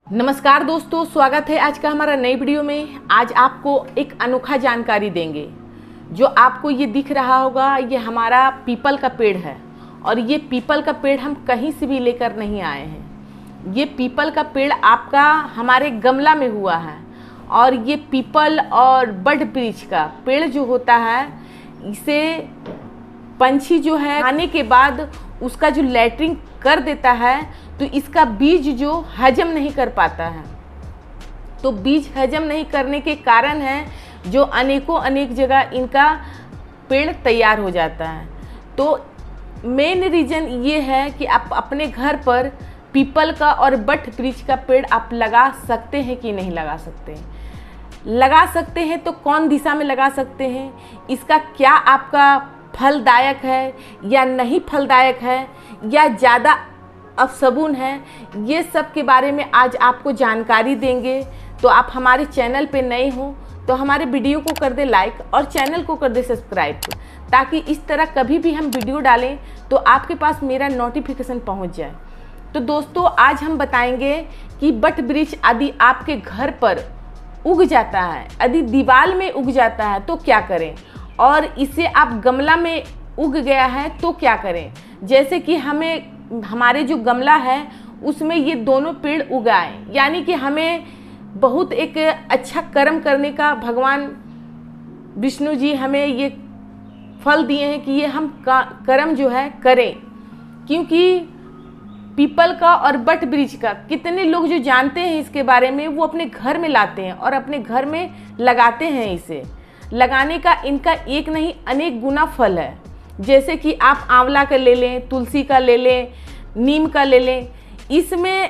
नमस्कार दोस्तों, स्वागत है आज का हमारा नई वीडियो में। आज आपको एक अनोखा जानकारी देंगे। जो आपको ये दिख रहा होगा, ये हमारा पीपल का पेड़ है और ये पीपल का पेड़ हम कहीं से भी लेकर नहीं आए हैं। ये पीपल का पेड़ आपका हमारे गमला में हुआ है और ये पीपल और बड़ वृक्ष का पेड़ जो होता है, इसे पंछी जो है खाने के बाद उसका जो लैट्रिन कर देता है तो इसका बीज जो हजम नहीं कर पाता है। तो बीज हजम नहीं करने के कारण है जो अनेक जगह इनका पेड़ तैयार हो जाता है। तो मेन रीज़न ये है कि आप अपने घर पर पीपल का और बट वृक्ष का पेड़ आप लगा सकते हैं कि नहीं लगा सकते। लगा सकते हैं तो कौन दिशा में लगा सकते हैं, इसका क्या आपका फलदायक है या नहीं फलदायक है या ज़्यादा अपशगुन है, ये सब के बारे में आज आपको जानकारी देंगे। तो आप हमारे चैनल पे नए हो तो हमारे वीडियो को कर दे लाइक और चैनल को कर दे सब्सक्राइब, ताकि इस तरह कभी भी हम वीडियो डालें तो आपके पास मेरा नोटिफिकेशन पहुंच जाए। तो दोस्तों, आज हम बताएंगे कि बट वृक्ष यदि आपके घर पर उग जाता है, यदि दीवार में उग जाता है तो क्या करें, और इसे आप गमला में उग गया है तो क्या करें। जैसे कि हमारे जो गमला है उसमें ये दोनों पेड़ उगाए, यानी कि हमें बहुत एक अच्छा कर्म करने का भगवान विष्णु जी हमें ये फल दिए हैं कि ये हम कर्म जो है करें। क्योंकि पीपल का और बट वृक्ष का कितने लोग जो जानते हैं इसके बारे में, वो अपने घर में लाते हैं और अपने घर में लगाते हैं। इसे लगाने का इनका एक नहीं अनेक गुना फल है। जैसे कि आप आंवला का ले लें, तुलसी का ले लें, नीम का ले लें। इसमें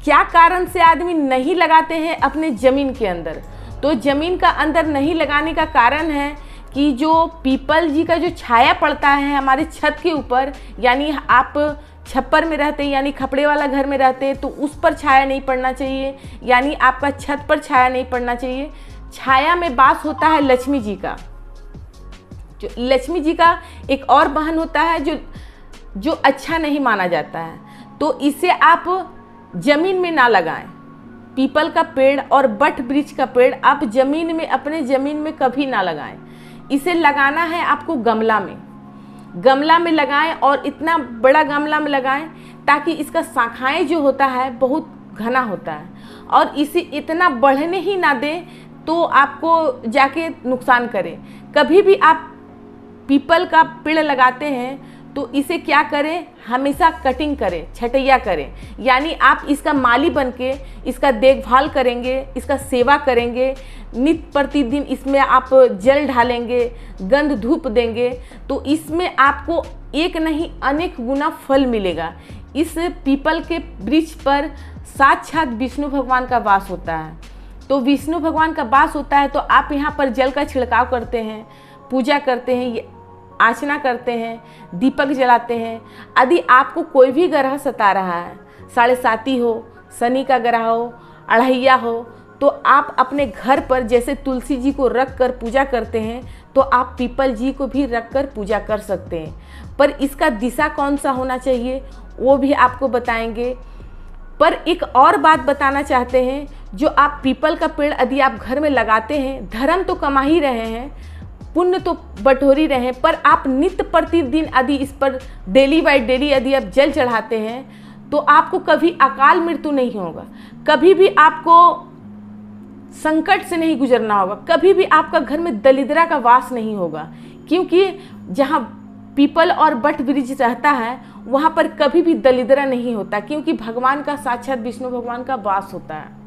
क्या कारण से आदमी नहीं लगाते हैं अपने ज़मीन के अंदर, तो ज़मीन का अंदर नहीं लगाने का कारण है कि जो पीपल जी का जो छाया पड़ता है हमारे छत के ऊपर, यानी आप छप्पर में रहते हैं यानी खपड़े वाला घर में रहते हैं तो उस पर छाया नहीं पड़ना चाहिए, यानी आपका छत पर छाया नहीं पड़ना चाहिए। छाया में वास होता है लक्ष्मी जी का। जो लक्ष्मी जी का एक और बहन होता है जो अच्छा नहीं माना जाता है, तो इसे आप जमीन में ना लगाएं। पीपल का पेड़ और बट वृक्ष का पेड़ आप जमीन में, अपने जमीन में कभी ना लगाएं। इसे लगाना है आपको गमला में लगाएं और इतना बड़ा गमला में लगाएं ताकि इसका शाखाएं जो होता है बहुत घना होता है और इसे इतना बढ़ने ही ना दें तो आपको जाके नुकसान करे। कभी भी आप पीपल का पेड़ लगाते हैं तो इसे क्या करें, हमेशा कटिंग करें, छटैया करें, यानी आप इसका माली बन के इसका देखभाल करेंगे, इसका सेवा करेंगे, नित्य प्रतिदिन इसमें आप जल डालेंगे, गंध धूप देंगे, तो इसमें आपको एक नहीं अनेक गुना फल मिलेगा। इस पीपल के वृक्ष पर साक्षात विष्णु भगवान का वास होता है। तो विष्णु भगवान का वास होता है तो आप यहाँ पर जल का छिड़काव करते हैं, पूजा करते हैं, आचना करते हैं, दीपक जलाते हैं। यदि आपको कोई भी ग्रह सता रहा है, 7.5 हो, शनि का ग्रह हो, अढ़ैया हो, तो आप अपने घर पर जैसे तुलसी जी को रख कर पूजा करते हैं तो आप पीपल जी को भी रख कर पूजा कर सकते हैं। पर इसका दिशा कौन सा होना चाहिए वो भी आपको बताएंगे। पर एक और बात बताना चाहते हैं, जो आप पीपल का पेड़ यदि आप घर में लगाते हैं, धर्म तो कमा ही रहे हैं, पुण्य तो बटोरी रहे हैं, पर आप नित्य प्रतिदिन यदि इस पर डेली बाय डेली यदि आप जल चढ़ाते हैं तो आपको कभी अकाल मृत्यु नहीं होगा, कभी भी आपको संकट से नहीं गुजरना होगा, कभी भी आपका घर में दरिद्रता का वास नहीं होगा। क्योंकि जहाँ पीपल और बट वृक्ष रहता है वहाँ पर कभी भी दरिद्रता नहीं होता, क्योंकि भगवान का साक्षात विष्णु भगवान का वास होता है।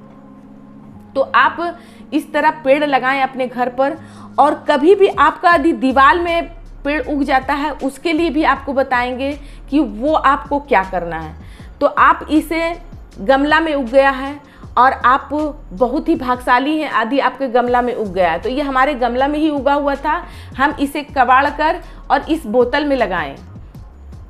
तो आप इस तरह पेड़ लगाएं अपने घर पर। और कभी भी आपका यदि दीवार में पेड़ उग जाता है उसके लिए भी आपको बताएंगे कि वो आपको क्या करना है। तो आप इसे गमला में उग गया है और आप बहुत ही भाग्यशाली हैं यदि आपके गमला में उग गया है। तो ये हमारे गमला में ही उगा हुआ था, हम इसे कबाड़ कर और इस बोतल में लगाएं।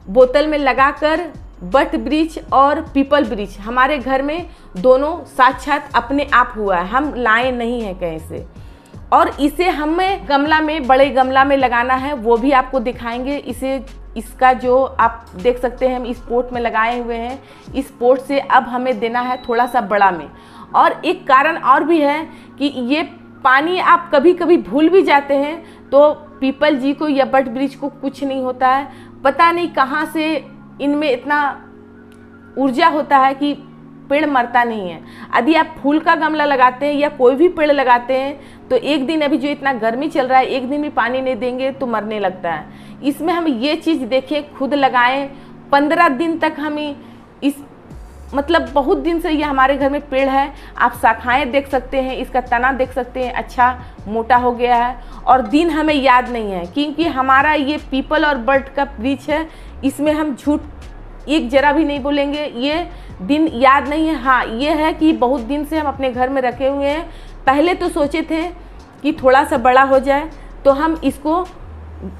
बोतल में लगाकर बट वृक्ष और पीपल वृक्ष हमारे घर में दोनों साक्षात अपने आप हुआ है, हम लाए नहीं हैं कहीं से। और इसे हमें गमला में, बड़े गमला में लगाना है, वो भी आपको दिखाएंगे। इसे इसका जो आप देख सकते हैं हम इस पोट में लगाए हुए हैं, इस पोट से अब हमें देना है थोड़ा सा बड़ा में। और एक कारण और भी है कि ये पानी आप कभी कभी भूल भी जाते हैं तो पीपल जी को या बट वृक्ष को कुछ नहीं होता है, पता नहीं कहाँ से इनमें इतना ऊर्जा होता है कि पेड़ मरता नहीं है। यदि आप फूल का गमला लगाते हैं या कोई भी पेड़ लगाते हैं तो एक दिन, अभी जो इतना गर्मी चल रहा है, एक दिन भी पानी नहीं देंगे तो मरने लगता है। इसमें हम ये चीज़ देखें, खुद लगाएं, 15 दिन तक हम इस मतलब बहुत दिन से ये हमारे घर में पेड़ है। आप शाखाएं देख सकते हैं, इसका तना देख सकते हैं, अच्छा मोटा हो गया है। और दिन हमें याद नहीं है क्योंकि हमारा ये पीपल और बट का वृक्ष है, इसमें हम झूठ एक जरा भी नहीं बोलेंगे, ये दिन याद नहीं है। हाँ, ये है कि बहुत दिन से हम अपने घर में रखे हुए हैं। पहले तो सोचे थे कि थोड़ा सा बड़ा हो जाए तो हम इसको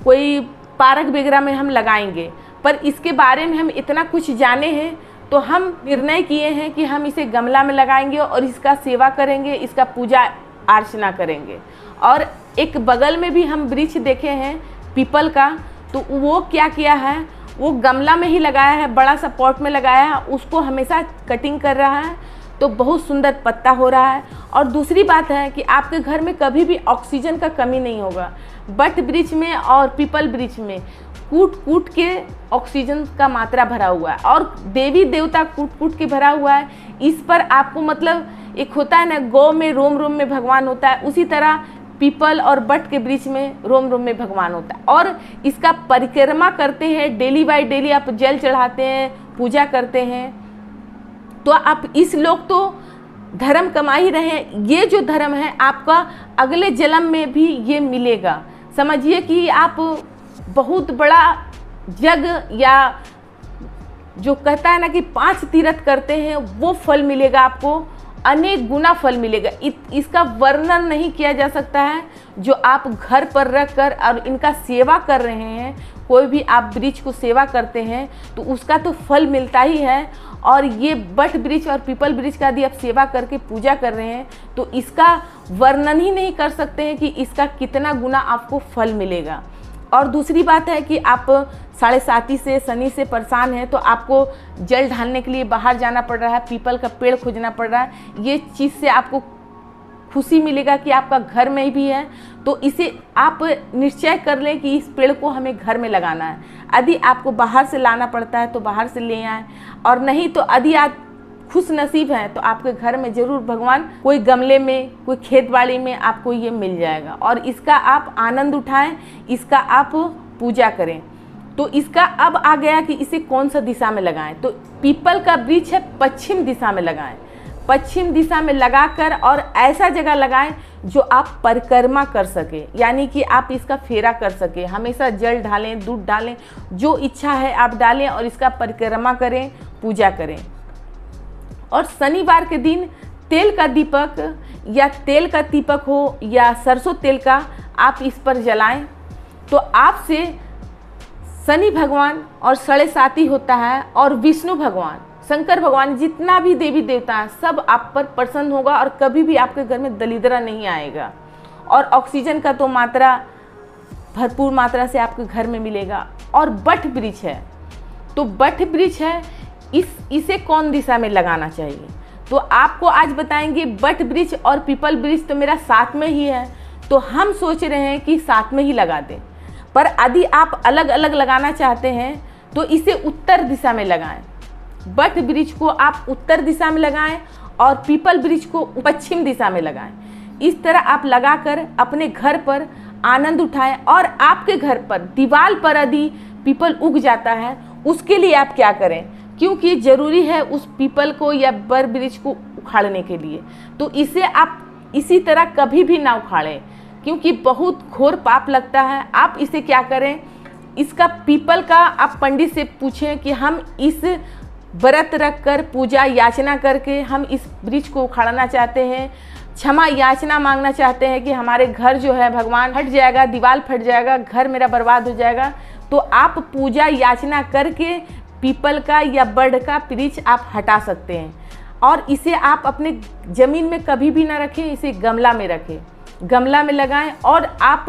कोई पार्क वगैरह में हम लगाएंगे, पर इसके बारे में हम इतना कुछ जाने हैं तो हम निर्णय किए हैं कि हम इसे गमला में लगाएंगे और इसका सेवा करेंगे, इसका पूजा अर्चना करेंगे। और एक बगल में भी हम वृक्ष देखे हैं पीपल का, तो वो क्या किया है, वो गमला में ही लगाया है, बड़ा सा पॉट में लगाया है, उसको हमेशा कटिंग कर रहा है तो बहुत सुंदर पत्ता हो रहा है। और दूसरी बात है कि आपके घर में कभी भी ऑक्सीजन का कमी नहीं होगा। बट वृक्ष में और पीपल वृक्ष में कूट कूट के ऑक्सीजन का मात्रा भरा हुआ है और देवी देवता कूट कूट के भरा हुआ है। इस पर आपको मतलब एक होता है ना, गौ में रोम रोम में भगवान होता है, उसी तरह पीपल और बट के वृक्ष में रोम रोम में भगवान होता है। और इसका परिक्रमा करते हैं, डेली बाय डेली आप जल चढ़ाते हैं, पूजा करते हैं, तो आप इस लोग तो धर्म कमा ही रहे हैं। ये जो धर्म है आपका अगले जन्म में भी ये मिलेगा। समझिए कि आप बहुत बड़ा जग, या जो कहता है ना कि 5 तीर्थ करते हैं, वो फल मिलेगा आपको, अनेक गुना फल मिलेगा। इसका वर्णन नहीं किया जा सकता है। जो आप घर पर रख कर और इनका सेवा कर रहे हैं, कोई भी आप वृक्ष को सेवा करते हैं तो उसका तो फल मिलता ही है। और ये बट वृक्ष और पीपल वृक्ष का यदि आप सेवा करके पूजा कर रहे हैं तो इसका वर्णन ही नहीं कर सकते हैं कि इसका कितना गुना आपको फल मिलेगा। और दूसरी बात है कि आप 7.5 से शनि से परेशान हैं तो आपको जल ढालने के लिए बाहर जाना पड़ रहा है, पीपल का पेड़ खोजना पड़ रहा है। ये चीज़ से आपको खुशी मिलेगा कि आपका घर में भी है, तो इसे आप निश्चय कर लें कि इस पेड़ को हमें घर में लगाना है। यदि आपको बाहर से लाना पड़ता है तो बाहर से ले आएँ, और नहीं तो यदि आप खुश नसीब हैं तो आपके घर में ज़रूर भगवान कोई गमले में, कोई खेतबाड़ी में आपको ये मिल जाएगा। और इसका आप आनंद उठाएं, इसका आप पूजा करें। तो इसका अब आ गया कि इसे कौन सा दिशा में लगाएं। तो पीपल का वृक्ष है पश्चिम दिशा में लगाएं, पश्चिम दिशा में लगाकर और ऐसा जगह लगाएं जो आप परिक्रमा कर सके, यानी कि आप इसका फेरा कर सके। हमेशा जल डालें, दूध डालें, जो इच्छा है आप डालें और इसका परिक्रमा करें, पूजा करें। और शनिवार के दिन तेल का दीपक या तेल का दीपक हो या सरसों तेल का आप इस पर जलाएं तो आपसे शनि भगवान और 7.5 होता है और विष्णु भगवान, शंकर भगवान, जितना भी देवी देवता है सब आप पर प्रसन्न होगा और कभी भी आपके घर में दरिद्रता नहीं आएगा। और ऑक्सीजन का तो मात्रा भरपूर मात्रा से आपके घर में मिलेगा। और बट वृक्ष है, तो बट वृक्ष है, इसे कौन दिशा में लगाना चाहिए तो आपको आज बताएंगे। बट वृक्ष और पीपल वृक्ष तो मेरा साथ में ही है, तो हम सोच रहे हैं कि साथ में ही लगा दें। पर यदि आप अलग अलग लगाना चाहते हैं तो इसे उत्तर दिशा में लगाएं। बट वृक्ष को आप उत्तर दिशा में लगाएं और पीपल वृक्ष को पश्चिम दिशा में लगाएं। इस तरह आप लगाकर अपने घर पर आनंद उठाएं। और आपके घर पर दीवार पर यदि पीपल उग जाता है उसके लिए आप क्या करें, क्योंकि ज़रूरी है उस पीपल को या बर वृक्ष को उखाड़ने के लिए, तो इसे आप इसी तरह कभी भी ना उखाड़ें क्योंकि बहुत घोर पाप लगता है। आप इसे क्या करें, इसका पीपल का आप पंडित से पूछें कि हम इस व्रत रख कर पूजा याचना करके हम इस वृक्ष को उखाड़ना चाहते हैं, क्षमा याचना मांगना चाहते हैं कि हमारे घर जो है भगवान हट जाएगा, दीवार फट जाएगा, घर मेरा बर्बाद हो जाएगा। तो आप पूजा याचना करके पीपल का या बड़ का वृक्ष आप हटा सकते हैं। और इसे आप अपने ज़मीन में कभी भी ना रखें, इसे गमला में रखें, गमला में लगाएं। और आप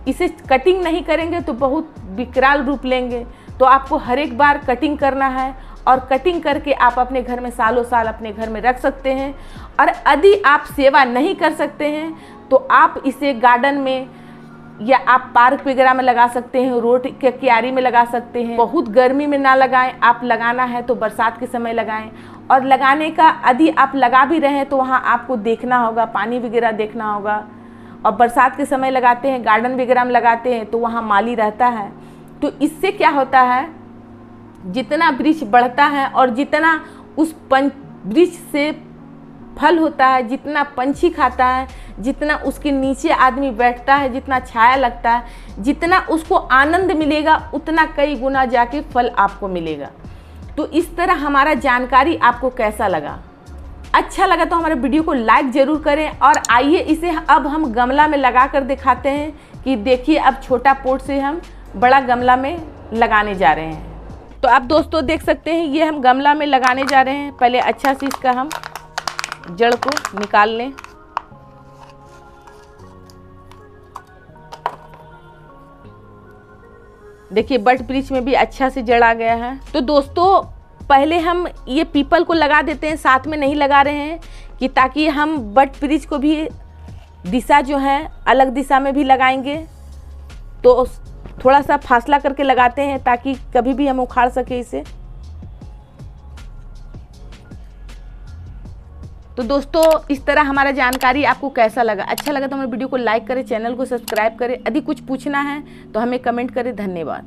इसे कटिंग नहीं करेंगे तो बहुत विकराल रूप लेंगे, तो आपको हर एक बार कटिंग करना है और कटिंग करके आप अपने घर में सालों साल अपने घर में रख सकते हैं। और यदि आप सेवा नहीं कर सकते हैं तो आप इसे गार्डन में या आप पार्क वगैरह में लगा सकते हैं, रोड के क्यारी में लगा सकते हैं। बहुत गर्मी में ना लगाएं, आप लगाना है तो बरसात के समय लगाएं। और लगाने का यदि आप लगा भी रहे हैं तो वहाँ आपको देखना होगा, पानी वगैरह देखना होगा। और बरसात के समय लगाते हैं, गार्डन वगैरह में लगाते हैं तो वहाँ माली रहता है। तो इससे क्या होता है, जितना वृक्ष बढ़ता है और जितना उस वृक्ष से फल होता है, जितना पंछी खाता है, जितना उसके नीचे आदमी बैठता है, जितना छाया लगता है, जितना उसको आनंद मिलेगा उतना कई गुना जाके फल आपको मिलेगा। तो इस तरह हमारा जानकारी आपको कैसा लगा? अच्छा लगा तो हमारे वीडियो को लाइक ज़रूर करें। और आइए इसे अब हम गमला में लगा कर दिखाते हैं कि देखिए अब छोटा पॉट से हम बड़ा गमला में लगाने जा रहे हैं। तो आप दोस्तों देख सकते हैं ये हम गमला में लगाने जा रहे हैं। पहले अच्छा से इसका हम जड़ को निकाल लें। देखिए बट वृक्ष में भी अच्छा से जड़ आ गया है। तो दोस्तों पहले हम ये पीपल को लगा देते हैं, साथ में नहीं लगा रहे हैं कि ताकि हम बट वृक्ष को भी दिशा जो है अलग दिशा में भी लगाएंगे। तो थोड़ा सा फासला करके लगाते हैं ताकि कभी भी हम उखाड़ सके इसे। तो दोस्तों इस तरह हमारा जानकारी आपको कैसा लगा? अच्छा लगा तो हमारे वीडियो को लाइक करें, चैनल को सब्सक्राइब करें। यदि कुछ पूछना है तो हमें कमेंट करें। धन्यवाद।